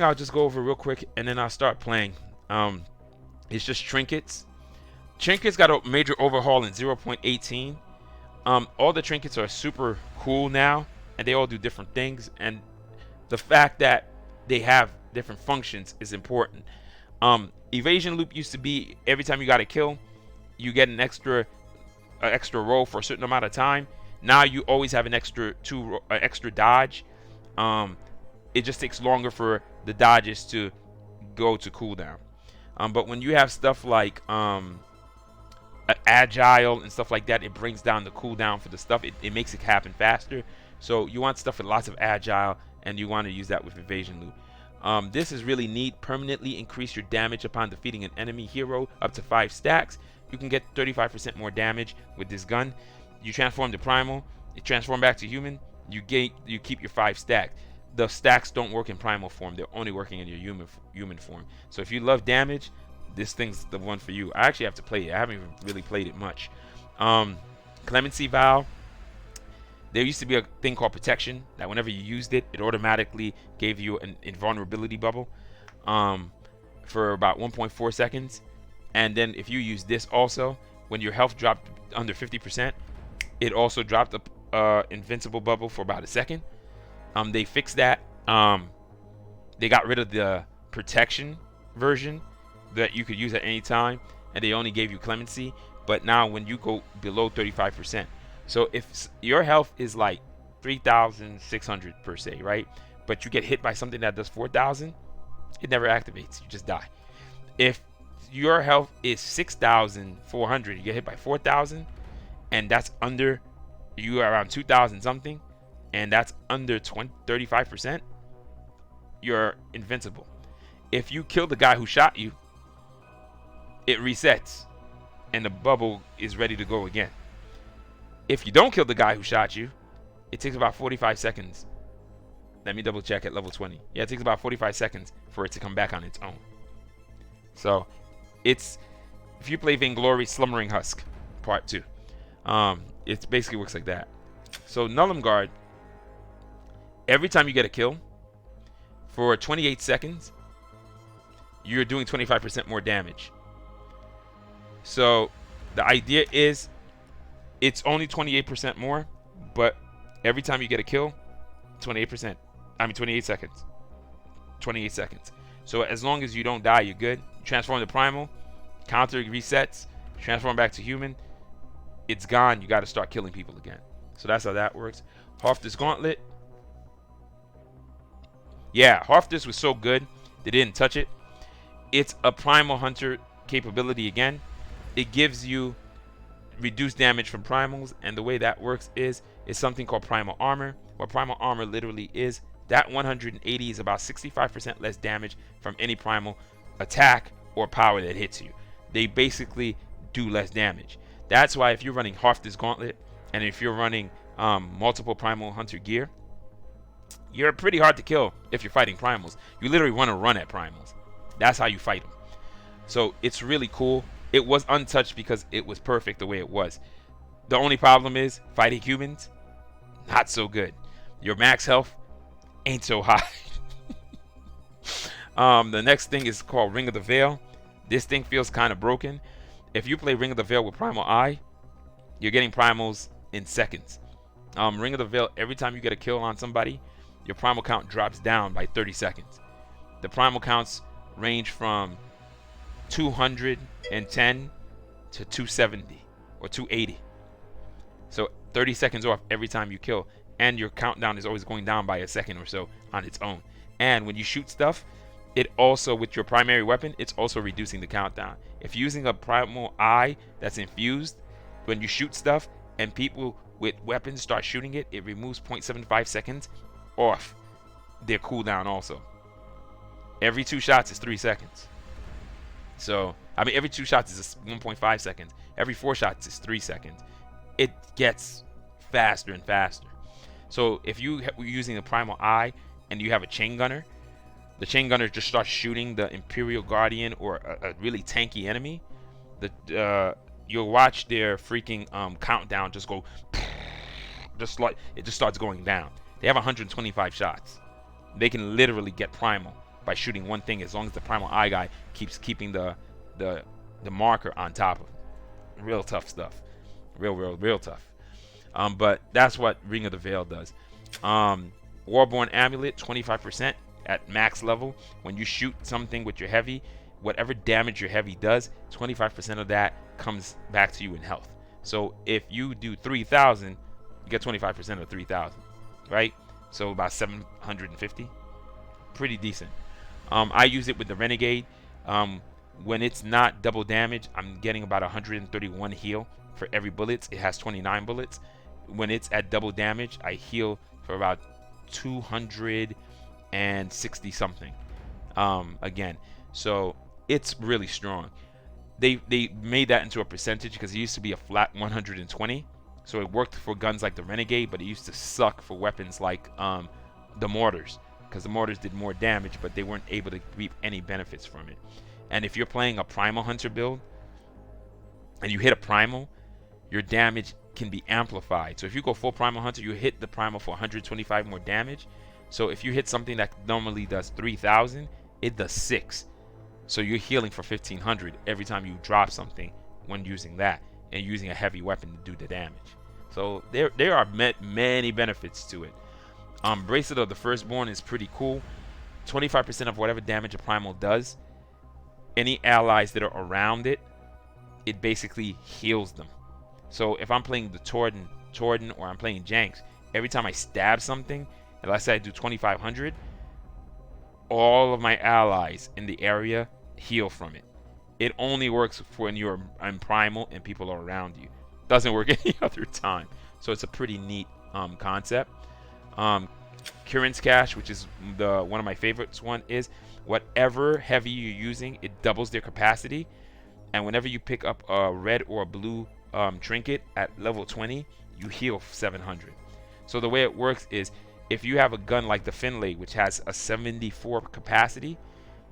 I'll just go over real quick and then I'll start playing. It's just Trinkets. Trinkets got a major overhaul in 0.18. All the trinkets are super cool now, and they all do different things. And the fact that they have different functions is important. Evasion Loop used to be every time you got a kill, you get an extra roll for a certain amount of time. Now you always have an extra extra dodge. It just takes longer for the dodges to go to cooldown. But when you have stuff like agile and stuff like that, it brings down the cooldown for the stuff. It makes it happen faster. So you want stuff with lots of agile, and you want to use that with Evasion Loop. This is really neat. Permanently increase your damage upon defeating an enemy hero up to 5 stacks. You can get 35% more damage with this gun. You transform to primal, you transform back to human, you keep your 5 stacks. The stacks don't work in primal form, they're only working in your human form. So if you love damage, this thing's the one for you. I actually have to play it. I haven't even really played it much. Clemency Vow. There used to be a thing called protection that whenever you used it, it automatically gave you an invulnerability bubble for about 1.4 seconds. And then if you use this also, when your health dropped under 50%, it also dropped the invincible bubble for about a second. They fixed that. They got rid of the protection version that you could use at any time, and they only gave you clemency. But now when you go below 35%, so if your health is like 3,600 per se, right, but you get hit by something that does 4,000, it never activates. You just die. If your health is 6,400, you get hit by 4,000, and that's under, you are around 2,000 something, and that's under 35%, you're invincible. If you kill the guy who shot you, it resets and the bubble is ready to go again. If you don't kill the guy who shot you, it takes about 45 seconds. Let me double check at level 20. Yeah, it takes about 45 seconds for it to come back on its own. So it's, if you play Vainglory Slumbering Husk Part 2, it basically works like that. So Nullum Guard, every time you get a kill, for 28 seconds, you're doing 25% more damage. So the idea is it's only 28% more, but every time you get a kill, 28 seconds. 28 seconds. So as long as you don't die, you're good. Transform to primal, counter resets, transform back to human, it's gone. You got to start killing people again. So that's how that works. Hofda's Gauntlet. Yeah, Hofda's was so good, they didn't touch it. It's a primal hunter capability again. It gives you reduced damage from primals, and the way that works is something called Primal Armor. What Primal Armor literally is, that 180 is about 65% less damage from any primal attack or power that hits you. They basically do less damage. That's why if you're running Hofda's Gauntlet, and if you're running multiple primal hunter gear, you're pretty hard to kill if you're fighting primals. You literally want to run at primals. That's how you fight them. So it's really cool. It was untouched because it was perfect the way it was. The only problem is fighting humans, not so good. Your max health ain't so high. The next thing is called Ring of the Veil. This thing feels kind of broken. If you play Ring of the Veil with Primal Eye, you're getting primals in seconds. Ring of the Veil, every time you get a kill on somebody, your primal count drops down by 30 seconds. The primal counts range from 210 to 270 or 280. So 30 seconds off every time you kill, and your countdown is always going down by a second or so on its own. And when you shoot stuff, it also, with your primary weapon, it's also reducing the countdown. If you're using a Primal Eye that's infused, when you shoot stuff and people with weapons start shooting it, it removes 0.75 seconds off their cooldown also. Every 2 shots is 3 seconds. So, I mean, every 2 shots is 1.5 seconds. Every 4 shots is 3 seconds. It gets faster and faster. So, if you're using a Primal Eye and you have a Chain Gunner, the Chain Gunner just starts shooting the Imperial Guardian or a really tanky enemy. You'll watch their freaking countdown just go, just like it just starts going down. They have 125 shots. They can literally get primal by shooting one thing, as long as the Primal Eye guy keeps keeping the marker on top of him. Real tough stuff. Real tough. But that's what Ring of the Veil does. Warborn Amulet, 25% at max level. When you shoot something with your heavy, whatever damage your heavy does, 25% of that comes back to you in health. So if you do 3,000, you get 25% of 3,000, right? So about 750. Pretty decent. I use it with the Renegade. When it's not double damage, I'm getting about 131 heal for every bullet. It has 29 bullets. When it's at double damage, I heal for about 260 something. Again, so it's really strong. They made that into a percentage because it used to be a flat 120. So it worked for guns like the Renegade, but it used to suck for weapons like the mortars, because the mortars did more damage, but they weren't able to reap any benefits from it. And if you're playing a Primal Hunter build and you hit a Primal, your damage can be amplified. So if you go full Primal Hunter, you hit the Primal for 125 more damage. So if you hit something that normally does 3,000, it does 6. So you're healing for 1,500 every time you drop something when using that, and using a heavy weapon to do the damage. So there are many benefits to it. Bracelet of the Firstborn is pretty cool. 25% of whatever damage a Primal does, any allies that are around it, it basically heals them. So if I'm playing the Torden, or I'm playing Janks, every time I stab something, and let's say I do 2,500, all of my allies in the area heal from it. It only works for when you're in Primal and people are around you. Doesn't work any other time. So it's a pretty neat concept. Kirin's Cache, which is one of my favorites, is whatever heavy you're using, it doubles their capacity. And whenever you pick up a red or a blue trinket at level 20, you heal 700. So the way it works is, if you have a gun like the Finlay, which has a 74 capacity,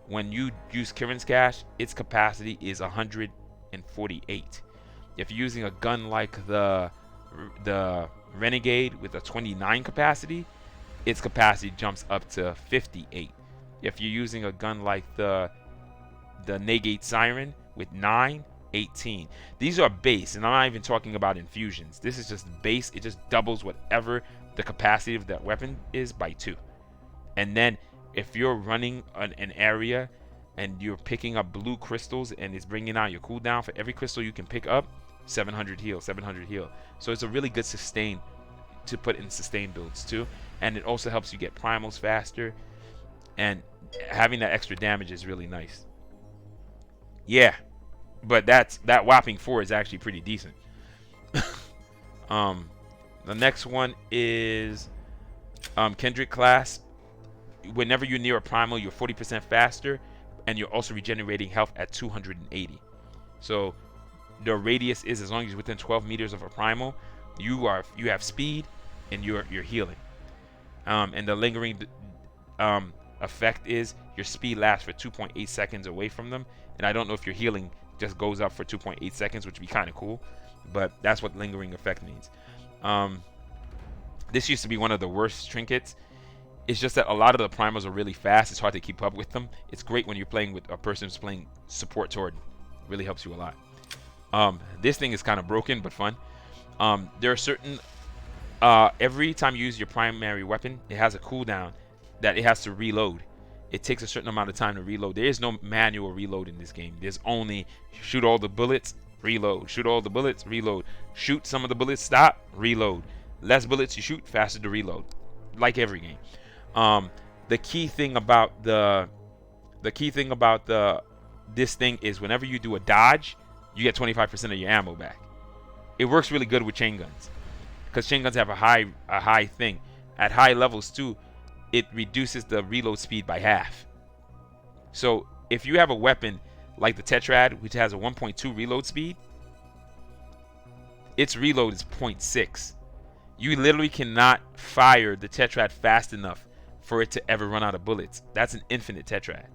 when you use Kirin's Cache, its capacity is 148. If you're using a gun like the Renegade with a 29 capacity, its capacity jumps up to 58. If you're using a gun like the Negate Siren with 9, 18. These are base, and I'm not even talking about infusions. This is just base. It just doubles whatever the capacity of that weapon is by 2. And then if you're running an area and you're picking up blue crystals and it's bringing out your cooldown, for every crystal you can pick up, 700 heal, 700 heal. So it's a really good sustain to put in sustain builds too. And it also helps you get primals faster, and having that extra damage is really nice. Yeah, but that whopping 4 is actually pretty decent. The next one is Kendrick class. Whenever you're near a primal, you're 40% faster, and you're also regenerating health at 280. So the radius is, as long as you're within 12 meters of a primal, you have speed and you're healing. And the lingering effect is your speed lasts for 2.8 seconds away from them. And I don't know if your healing just goes up for 2.8 seconds, which would be kind of cool, but that's what lingering effect means. This used to be one of the worst trinkets. It's just that a lot of the primals are really fast. It's hard to keep up with them. It's great when you're playing with a person who's playing support Torden. It really helps you a lot. This thing is kind of broken, but fun. There are certain... every time you use your primary weapon, it has a cooldown that it has to reload. It takes a certain amount of time to reload. There is no manual reload in this game. There's only shoot all the bullets, reload. Shoot all the bullets, reload. Shoot some of the bullets, stop, reload. Less bullets you shoot, faster to reload. Like every game. The key thing about this thing is, whenever you do a dodge, you get 25% of your ammo back. It works really good with chain guns, because chain guns have a high thing. At high levels too, it reduces the reload speed by half. So if you have a weapon like the Tetrad, which has a 1.2 reload speed, its reload is 0.6. You literally cannot fire the Tetrad fast enough for it to ever run out of bullets. That's an infinite Tetrad.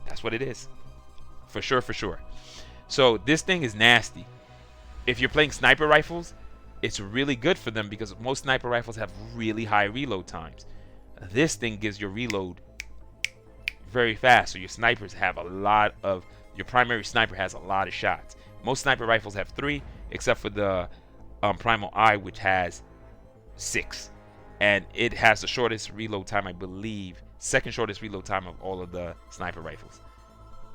That's what it is. For sure, for sure. So this thing is nasty. If you're playing sniper rifles, it's really good for them, because most sniper rifles have really high reload times. This thing gives your reload very fast. So your snipers have a lot of, your primary sniper has a lot of shots. Most sniper rifles have 3, except for the Primal Eye, which has 6. And it has the shortest reload time, I believe, second shortest reload time of all of the sniper rifles.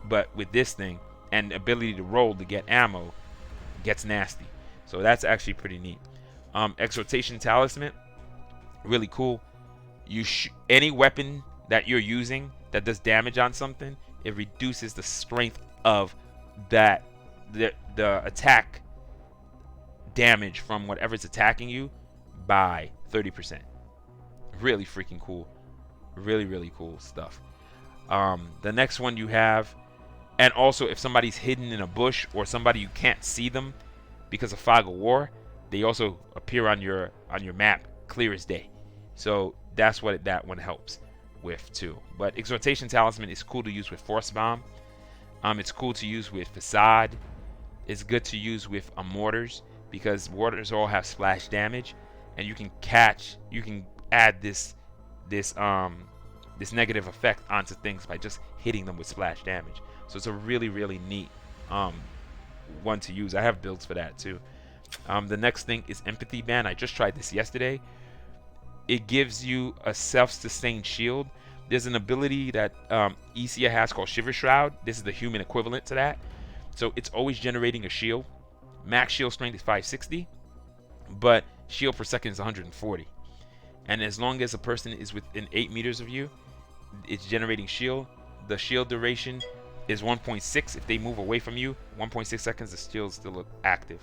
But with this thing, and ability to roll to get ammo, gets nasty. So that's actually pretty neat. Exhortation Talisman, really cool. Any weapon that you're using that does damage on something, it reduces the strength of that, the attack damage from whatever's attacking you by 30%. Really freaking cool. Really cool stuff. The next one you have, and also if somebody's hidden in a bush or somebody you can't see them because of fog of war, they also appear on your map clear as day. So that's what that one helps with too. But Exhortation Talisman is cool to use with Force Bomb. It's cool to use with Facade. It's good to use with mortars, because mortars all have splash damage, and you can add this negative effect onto things by just hitting them with splash damage. So it's a really neat one to use. I have builds for that too. The next thing is Empathy Band. I just tried this yesterday. It gives you a self-sustained shield. There's an ability that Isia has called Shiver Shroud. This is the human equivalent to that. So it's always generating a shield. Max shield strength is 560, but shield per second is 140. And as long as a person is within 8 meters of you, it's generating shield. The shield duration is 1.6. If they move away from you, 1.6 seconds, the shield is still active.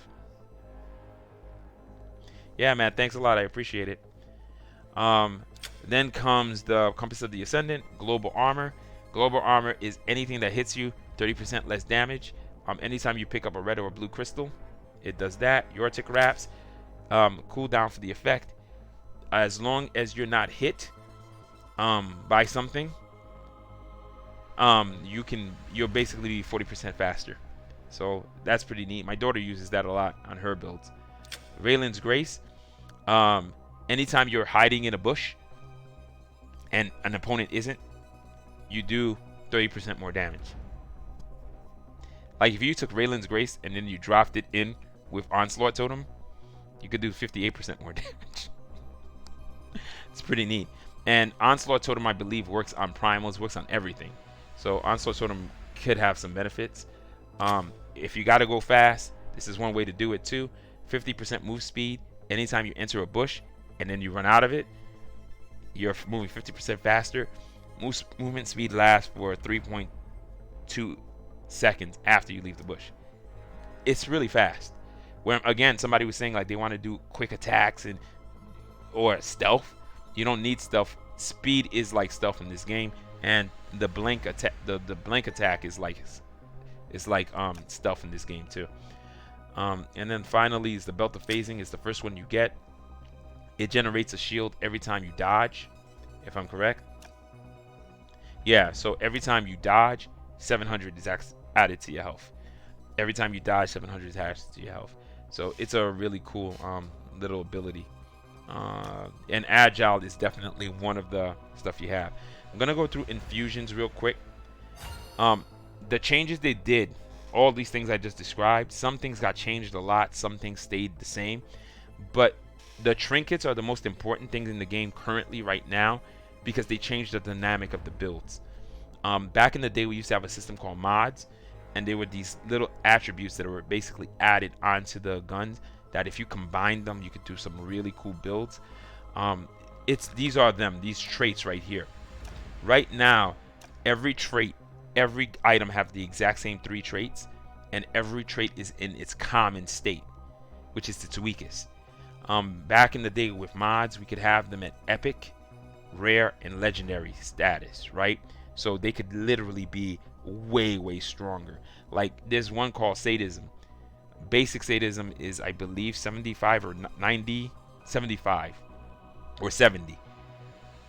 Yeah, man, thanks a lot. I appreciate it. Then comes the Compass of the Ascendant, Global Armor. Global Armor is anything that hits you, 30% less damage. Anytime you pick up a red or a blue crystal, it does that. Yortic Wraps, cooldown for the effect. As long as you're not hit by something, you'll basically be 40% faster. So that's pretty neat. My daughter uses that a lot on her builds. Raylen's Grace. Anytime you're hiding in a bush and an opponent isn't, you do 30% more damage. Like if you took Raylen's Grace and then you dropped it in with Onslaught Totem, you could do 58% more damage. It's pretty neat. And Onslaught Totem, I believe, works on primals, works on everything. So Onslaught Totem could have some benefits. If you got to go fast, this is one way to do it too. 50% move speed. Anytime you enter a bush and then you run out of it, you're moving 50% faster. Movement speed lasts for 3.2 seconds after you leave the bush. It's really fast. When again, somebody was saying like they want to do quick attacks or stealth. You don't need stealth. Speed is like stealth in this game, and the blink attack, the blink attack is like stealth in this game too. And then finally is the Belt of Phasing. Is the first one you get. It generates a shield every time you dodge, if I'm correct. Yeah, so every time you dodge, 700 is added to your health. Every time you dodge, 700 is added to your health. So it's a really cool little ability. And Agile is definitely one of the stuff you have. I'm going to go through infusions real quick. The changes they did, all these things I just described, some things got changed a lot, some things stayed the same. But the trinkets are the most important things in the game currently right now, because they changed the dynamic of the builds. Back in the day, we used to have a system called mods, and they were these little attributes that were basically added onto the guns that if you combine them, you could do some really cool builds. These are these traits right here. Right now, every trait, every item have the exact same 3 traits, and every trait is in its common state, which is its weakest. Back in the day with mods, we could have them at epic, rare, and legendary status, right? So they could literally be way stronger. Like there's one called Sadism. Basic Sadism is, I believe, 75 or 90, 75 or 70.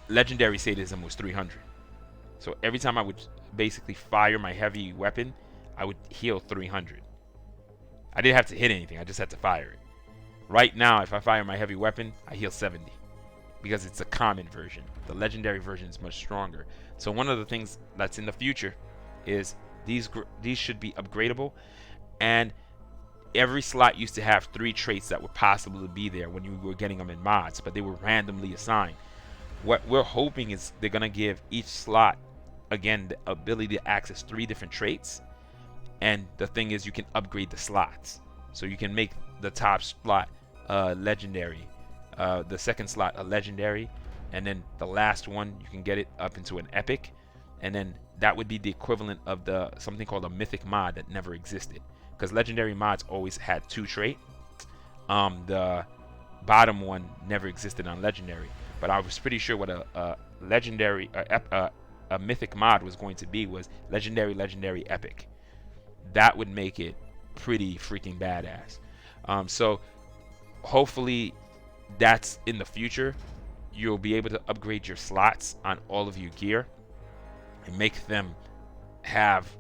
Legendary Sadism was 300. So every time I would basically fire my heavy weapon, I would heal 300. I didn't have to hit anything, I just had to fire it. Right now, if I fire my heavy weapon, I heal 70, because it's a common version. The legendary version is much stronger. So one of the things that's in the future is these should be upgradable, and every slot used to have 3 traits that would possibly be there when you were getting them in mods, but they were randomly assigned. What we're hoping is they're gonna give each slot, again, the ability to access 3 different traits, and the thing is you can upgrade the slots. So you can make the top slot legendary, the second slot a legendary, and then the last one you can get it up into an epic, and then that would be the equivalent of something called a mythic mod that never existed, because legendary mods always had 2 traits. The bottom one never existed on legendary, but I was pretty sure what a legendary a mythic mod was going to be was legendary epic. That would make it pretty freaking badass. So hopefully that's in the future. You'll be able to upgrade your slots on all of your gear and make them have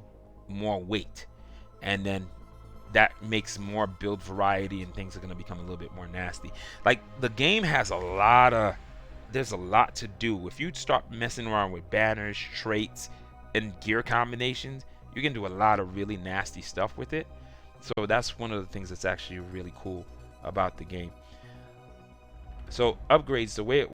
more weight, and then that makes more build variety, and things are going to become a little bit more nasty. Like, the game has there's a lot to do. If you start messing around with banners, traits, and gear combinations, you can do a lot of really nasty stuff with it. So that's one of the things that's actually really cool about the game. So upgrades, the way it